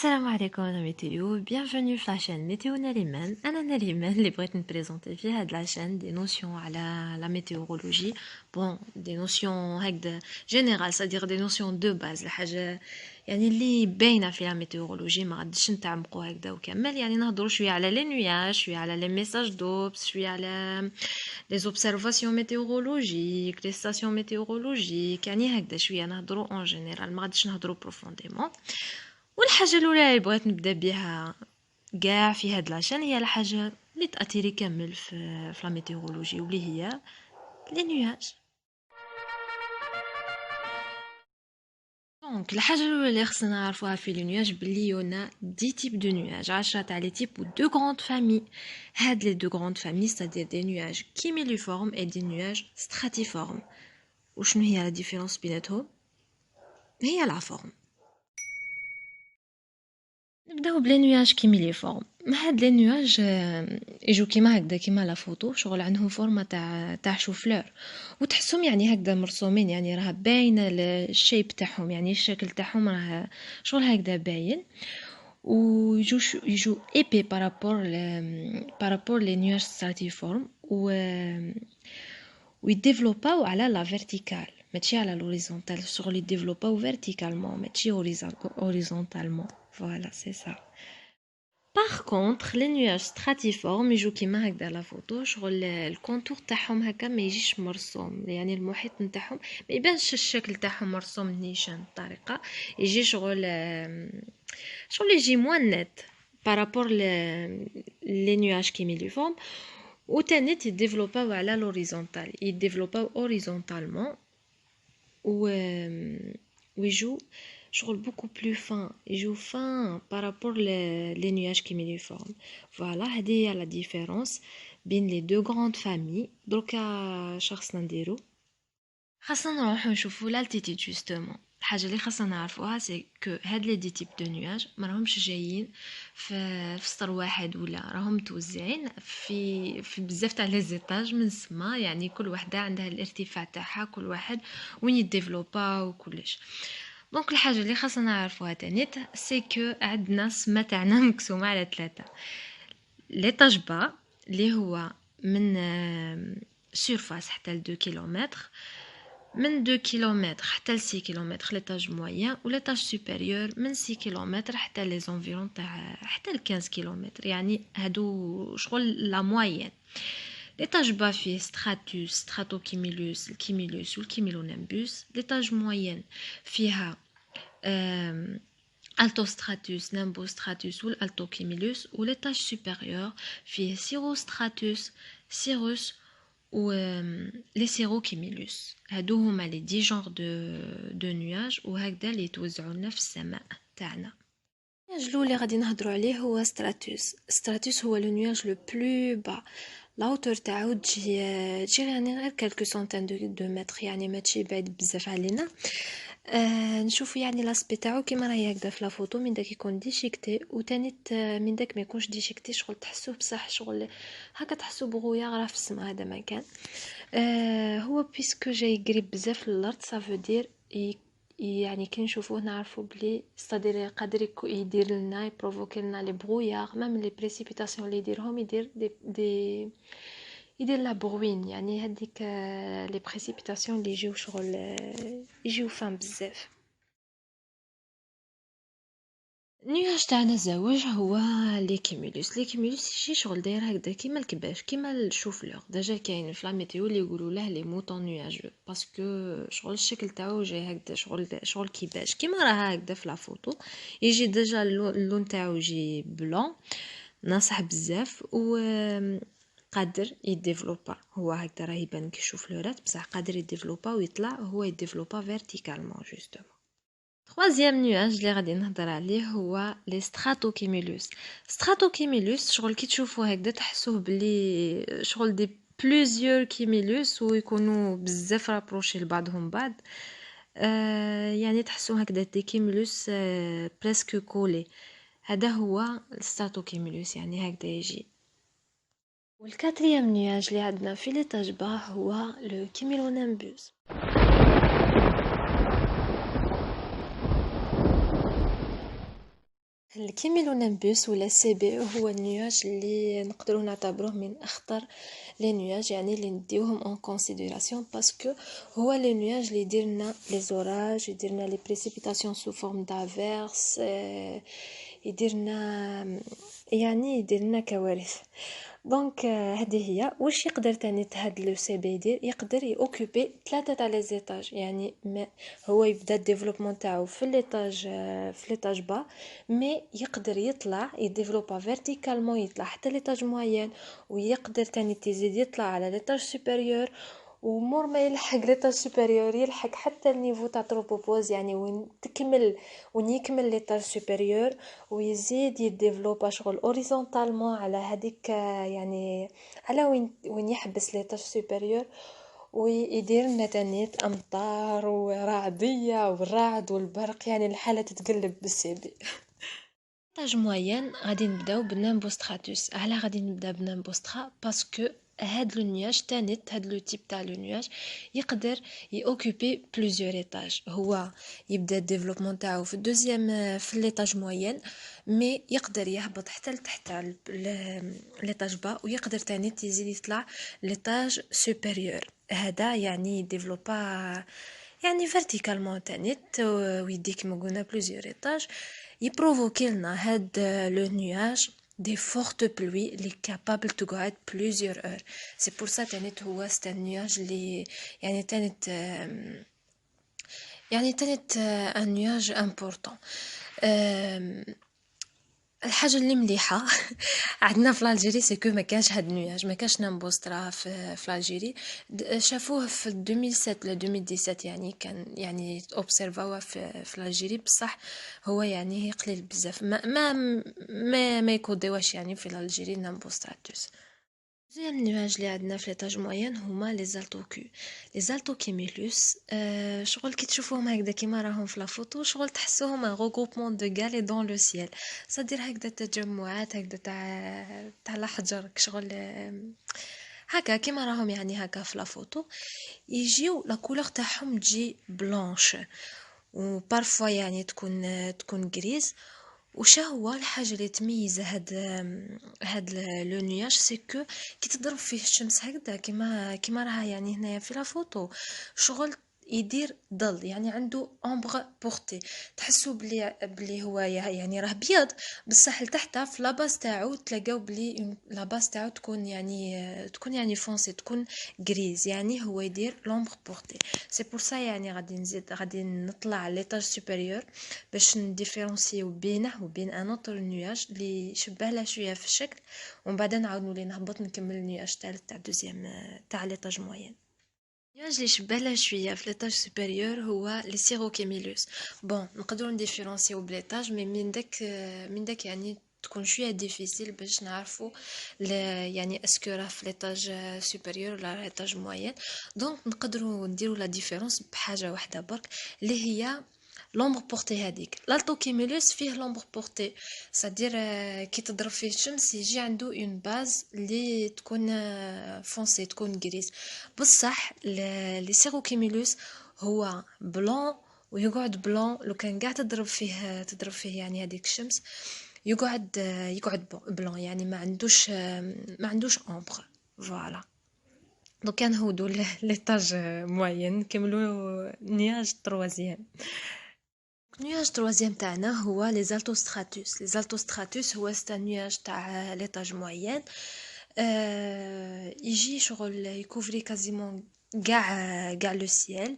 Assalamu alaikum la météo, bienvenue sur la chaîne Météo Nariman. Anna Nariman اللي بغيت نبريزونطي في هاد la chaîne des notions على la météorologie. Bon, des notions هكذا générales, c'est-à-dire des notions de base, الحاجة يعني اللي باينة في la météorologie ما غاديش نتعمقوا هكذا وكمل يعني نهضروا شوية على les nuages, شوية على les messages d'Obs, شوية على les observations météorologiques, les stations météorologiques يعني هكذا شوية نهضروا en général ما غاديش نهضروا profondément. والحاجه الاولى اللي بغيت نبدا بها كاع في هاد لاشين هي الحاجه اللي تاثيري كامل في لا ميتيورولوجي واللي هي لي نياج. دونك الحاجه الاولى اللي خصنا نعرفوها في لي نياج بلي يونا 10 تيب دو نياج 10 تاع لي تيب و دو غروند فامي. هاد لي دو غروند فامي c'est-à-dire دي نياج كيميليفورم اي دي نياج ستراتيفورم. وشنو هي لا ديفيرونس بيناتهم؟ هي لا فورم. نبداو بلي نواج كيميليفورم. هاد لي نواج يجو كيما هكذا كيما لا فوتو شغل عندهم فورمه تاع شوفلور وتحسهم يعني هكذا مرسومين يعني راه باين الشيب تاعهم يعني الشكل تاعهم راه شغل هكذا باين يجو ايبي بارابور لي نواج ستراتيفورم ويديفلوباو على لا فيرتيكال ماشي على لوريزونتال شغل يديفلوباو فيرتيكالمون ماشي هوريزونتالمون. Voilà, c'est ça. Par contre, les nuages stratiformes يجو كيما هكذا لا فوتو شغل الكونتور تاعهم هكا ما يجيش مرسوم يعني المحيط نتاعهم ما يبانش الشكل تاعهم مرسوم نيشان بطريقه يجي شغل يجي موان نت بارابور لي نياج كيميليفورم وتاني يديفلوباو على لوريزونتال يديفلوباو اوريزونتالمون ويجو شغل beaucoup plus fin يجو fin par rapport les nuages كيميليفورم. فوالا هذه هي لا ديفيرونس بين لي دو غروند فامي. دروكا شخصنا نديرو خاصنا نروحو نشوفو لالتيتيود جوستومون. الحاجه اللي خاصنا نعرفوها سي كو هاد لي دي تيب دو نياج ما راهمش جايين في سطر واحد ولا راهم متوزعين في بزاف تاع لي زيتاج من السما يعني كل وحده عندها الارتفاع تاعها كل واحد وين يديفلوبا وكلش. دونك الحاجه اللي خاصنا نعرفوها تانيت سي كو عندنا السما تاعنا مقسومه على 3 ليطاج با اللي هو من سيرفاس حتى ل 2 كيلومتر من 2 كيلومتر حتى ل 6 كيلومتر ليطاج موين وليطاج سوبيريور من 6 كيلومتر حتى لي زونفيرون تاع حتى ل 15 كيلومتر يعني هادو شغل لا موين. ليطاج با فيه ستراتوس ستراتوكيميلوس الكيميلوس والكيميلونيمبوس. ليطاج موين فيها التوستراتوس نيمبوستراتوس والالتوكيميلوس وليطاج سوبيريور فيه سيروستراتوس سيروس و لي سيروكيميلوس. هادو هما لي 10 جونغ دو نياج وهكذا اللي يتوزعوا لنا في السماء تاعنا. النياج الاولى غادي نهضروا عليه هو ستراتوس. ستراتوس هو لو نياج لو بلو با لاوتور تاعو تجي يعني غير كالكو سنتين دو متر يعني ماشي بعيد بزاف علينا. نشوفوا يعني لاسبي تاعو كيما راهي هكذا في لا فوتو من داك يكون ديشيكتي وتاني من داك ما يكونش ديشيكتي شغل تحسوه بصح شغل هكا تحسو بغويا راه في السما هذا ما كان. هو بيسكو جاي قريب بزاف للارض سافو دير يعني كي نشوفوه نعرفوا بلي استادير قادر يدير لنا يبروفوكي لنا لي برويار ميم لي بريسيبيتاسيون اللي يديرهم يدير يدير لا بروين يعني هذيك لي بريسيبيتاسيون اللي يجيو شغل يجيو فان بزاف. النياج تاعنا الزواج هو لي كيمولوس. لي كيمولوس يجي شغل داير هكذا كيما الكباش كيما الشوفلور. ديجا كاين في لا ميتيو اللي يقولوا له لي موطون نياجو باسكو شغل الشكل تاعو جاي هكذا شغل كيباش كيما راه هكذا في لا فوتو. يجي ديجا اللون تاعو يجي بلون ناصح بزاف و قادر يديفلوبا هو هكذا راه يبان كي شوفلورات بصح قادر يديفلوبا ويطلع هو يديفلوبا فيرتيكالمون جوستومون. troisième nuage اللي غادي نهضر عليه هو لي ستراتوكيمولوس. ستراتوكيمولوس شغل كي تشوفوه هكذا تحسوه بلي شغل دي بلوزيور كيمولوس ويكونوا بزاف رابروشي لبعضهم بعض. يعني تحسوه هكذا دي كيمولوس بريسك كولي. هذا هو الستراتوكيمولوس يعني هكذا يجي. والكاتريام نياج اللي عندنا في ليطاج با هو لو كيميلونيمبوس. الكيميلونيمبوس ولا سي بي هو النياج اللي نقدروا نعتبروه من اخطر لي نياج، يعني اللي نديوهم اون كونسيديراسيون باسكو هو لي نياج اللي يديرنا لي زوراج، يديرنا لي بريسيبيتاسيون سو فورم دافيرس، يديرنا يعني يديرنا كوارث. دونك هذه هي واش يقدر تاني هاد لو سي بي يدير، يقدر يوكوبي ثلاثه تاع لي زيتاج، يعني ما هو يبدا الديفلوبمون تاعو في ليطاج في ليطاج با، مي يقدر يطلع يديفلوبا فيرتيكالمون يطلع حتى ليطاج موين، ويقدر تاني تزيد يطلع على ليطاج سوبيريور، ومور ما يلحق ليطاج سوبيريور يلحق حتى النيفو تاع تروبوبوز، يعني وين يكمل ليطاج سوبيريور، ويزيد يديفلوبا شغل اوريزونتالمون على هذيك يعني على وين يحبس ليطاج سوبيريور، ويدير لنا تانيت امطار ورعديه والرعد والبرق، يعني الحاله تتقلب بالسيبي. طاج موين غادي نبداو بنامبوستراتوس. على غادي نبدا بنامبوسترا باسكو هاد لو نياج تانيت، هاد لو تيب تاع لو نياج يقدر يوكوبي بليزيور ايطاج. هو يبدا الديفلوبمون تاعو في الدوزيام في ليطاج موين، مي يقدر يهبط حتى لتحت ليطاج با، ويقدر تاني يزيد يطلع ليطاج سوبيريور. هذا يعني ديفلوبا يعني فيرتيكالمون تانيت، ويديك كيما قلنا بليزيور ايطاج، يبروفوكي لنا هاد لو نياج دي فورت بلوي اللي كابابل تقعد بليزيور اور. سي بور سا تانيت هو ستا نياج اللي يعني تانيت يعني تانيت ان نياج امبورطون. الحاجه اللي مليحه عندنا في الجيري سكو ما كانش هاد النياج، ما كانش نامبوسترا في الجيري. شافوه في 2007 ل 2017، يعني كان يعني اوبسيرفاوا في الجيري، بصح هو يعني قليل بزاف، ما يكوديوش يعني في الجيري نامبوستراتوس. زين النواج اللي عندنا في ليطاج موين هما لي زالتوكو، لي زالتوكيميلوس. شغل كي تشوفوهم هكذا كيما راهم في لافوتو، شغل تحسوهم ان غوغروبمون دو غالي دون لو سيل، صدير هكذا تجمعات هكذا تاع الاحجار، شغل هكا كيما راهم يعني هكا في لافوتو. يجيو لا كولور تاعهم تجي بلانش، وبارفوا يعني تكون غريز. وش هو الحاجه اللي تميز هاد لو نياج، سكو كي تضرب فيه الشمس هكذا كيما راها يعني هنايا في لا فوتو، شغل يدير ظل، يعني عنده امبغ بورتي، تحسوا بلي هو يعني راه بيض، بصح لتحت في لاباس تاعو تلاقاو بلي لاباس تاعو تكون يعني فونسي، تكون غريز، يعني هو يدير لومبر بورتي. سي بور سا يعني غادي نطلع ليطاج سوبيريور باش نديفيرونسيو بينه وبين ان اوتر نياج اللي شبه له شويه في الشكل، ومن بعد نعاود نولي نهبط نكمل النياج تاع دوزيام تاع ليطاج موين. النياج اللي شبه له شويه في ليطاج سوبيريور هو لي سيروكيميلوس. بون نقدروا نديفيرونسيو بليطاج، مي من داك يعني تكون شويه ديفيسيل باش نعرفوا يعني اسكو راه في ليطاج سوبيريور ولا ليطاج موين. دونك نقدروا نديروا لا ديفيرونس بحاجه واحده برك، اللي هي لومبر بورتي. هذيك l'altocumulus فيه لومبر بورتي، صدير كي تضرب فيه الشمس يجي عنده اون باز اللي تكون فونسي، تكون غريس. بصح لي سيروكيميلوس هو بلون، ويقعد بلون لو كان قاع تضرب فيه يعني هذيك الشمس يقعد بلون، يعني ما عندوش امبر. فوالا. دونك كان هودو ليطاج موين نكملوا نياج تروازيام. نياج تروازيام تاعنا هو لي زالتوستراتوس. لي زالتوستراتوس هو ستا نياج تاع ليطاج موين، يجي شغل يكوفري كازيمون كاع لو سيل.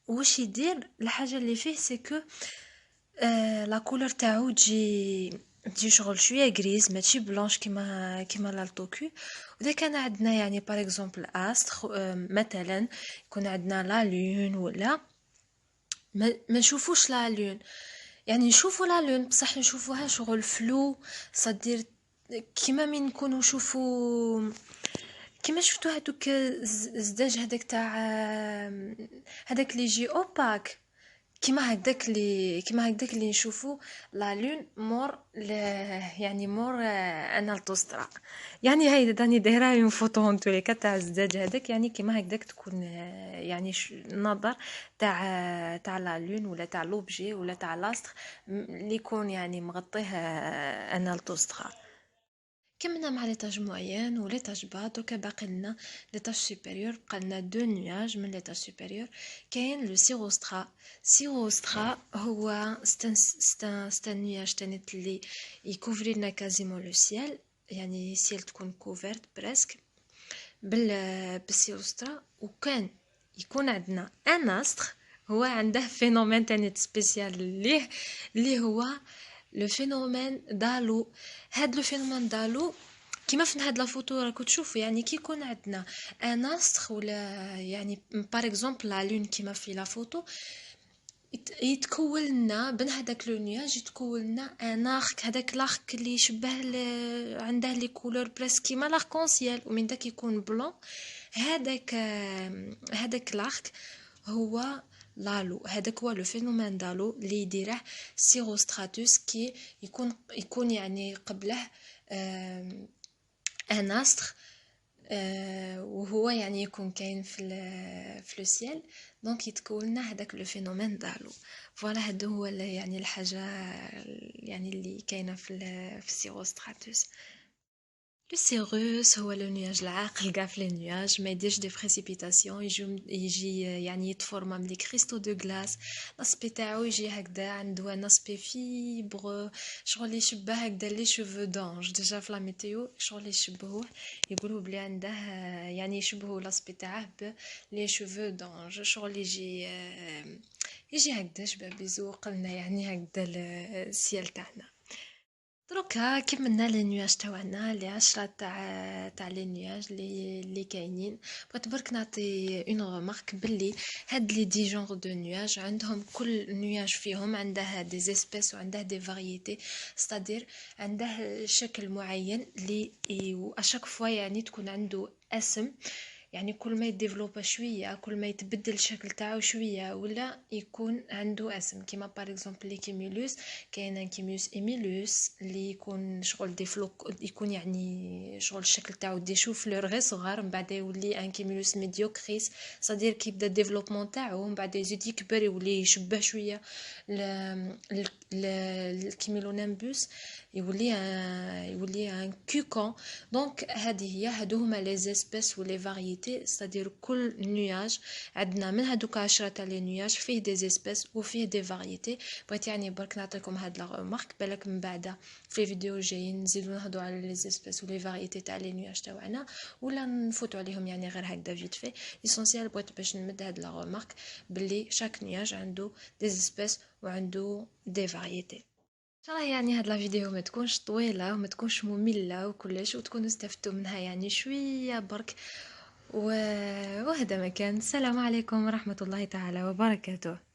واش يدير الحاجه اللي فيه سكو لا كولور تاعو تجي شغل شويه غريز، ماشي بلانش كيما لالتوكو. واذا كان عندنا يعني بار اكزومبل استر مثلا، يكون عندنا لا لون ولا ما نشوفوش لا لون، يعني نشوفوا لا لون بصح نشوفوها شغل فلو، صدير كيما من نكونوا نشوفوا كيما شفتوا هذوك الزداج هذاك تاع هذاك اللي يجي اوباك، كيما هكداك اللي نشوفو لا لون مور يعني مور انا التوسترا. يعني هاي راني دايره اون فوتو اون توليكا تاع الزجاج هذاك، يعني كيما هكداك تكون يعني نظر تاع لا لون ولا تاع لوبجي ولا تاع لاستر اللي يكون يعني مغطيه انا التوسترا. كملنا مع ليتاج موين و ليتاج با، دركا باقي لنا ليتاج سوبيريور. بقى لنا دو نياج من ليتاج سوبيريور. كاين لو سيروسترا. سيروسترا هو ستان نياج تانيت اللي يكوفري لنا كازيمون لو سيال، يعني سيال تكون كوفرت بريسك بالسيروسترا. وكان يكون عندنا ان استر، هو عنده فينومين تاني سبيسيال ليه، اللي هو لو فينومين دالو. هاد لو فينومين دالو كيما في هاد لا فوتو راكو تشوفوا، يعني كي يكون عندنا ان استر ولا يعني بار اكزومبل لا لون كيما في لا فوتو، يتكون لنا بين هذاك لو نياج، يتكون لنا ان ارك. هذاك الارك اللي يشبه عنده لي كولور بريس كيما لاركونسيال، ومن داك يكون بلون. هذاك الارك هو لالو. هذاك هو لو فينومين دالو اللي يديره سيروستراتوس، كي يكون يعني قبله ان استر، وهو يعني يكون كاين في لو سيل. دونك يتكون لنا هذاك لو فينومين دالو. فوالا هادو هو يعني الحاجه يعني اللي كاينه في السيروستراتوس. لو سيروس هو لو نياج العاقل كاع في لي نياج، ما يديرش دي بريسيبيتاسيون، يجي يعني يتفورما من لي كريستو دو غلاس. لاسبي تاعو يجي هكذا، عنده ان اسبي فيبر، شغل يشبه هكذا لي شوفو دونج. ديجا في لا ميتيو شغل يشبهوه، يقولوا بلي عنده يعني يشبهوا لاسبي تاعه بلي شوفو دونج. شغل يجي هكذا شبه بيزوق لنا، يعني هكذا السيال تاعنا. دروكا كملنا لي نياج تاعنا، لي 10 تاع لي نياج اللي كاينين. بغيت برك نعطي اون رمارك بلي هاد لي دي جونغ دو نياج عندهم كل نياج فيهم عنده دي زيسبيس وعنده دي فارييتي، ستادير عنده شكل معين اللي اشاك فوا يعني تكون عنده اسم. يعني كل ما يديفلوبا شويه، كل ما يتبدل الشكل تاعو شويه، ولا يكون عنده اسم. كيما بار اكزومبل لي كيميلوس، كاين ان كيميوس ايميلوس اللي يكون شغل دي فلوك، يكون يعني شغل الشكل تاعو دي شو فلور غير صغار، من بعد يولي ان كيميلوس ميديوكريس، صدير كيبدا الديفلوبمون تاعو، من بعد يزيد يكبر يولي يشبه شويه الكيميلونامبوس، يولي ان كوكون. دونك هادو هما لي زيسبيس و لي فارييتي، ستادير كل نياج عندنا من هادوك 10 تاع لي نياج فيه دي زيسبيس وفيه دي فارييتي. بغيت يعني برك نعطيكم هاد لا ريمارك، بالك من بعد في فيديو جاي نزيدو نهضروا على لي زيسبيس و لي فارييتي تاع لي نياج تاعنا، ولا نفوتوا عليهم يعني غير هكذا فيت في ليسونسيال. بغيت باش نمد هاد لا ريمارك بلي شاك نياج عنده دي زيسبيس وعنده دي فارييتي. ان شاء الله يعني هاد لا فيديو ما تكونش طويله وما تكونش ممله وكلش، وتكونوا استفدتوا منها يعني شويه برك. و... وهذا ما كان. السلام عليكم ورحمه الله تعالى وبركاته.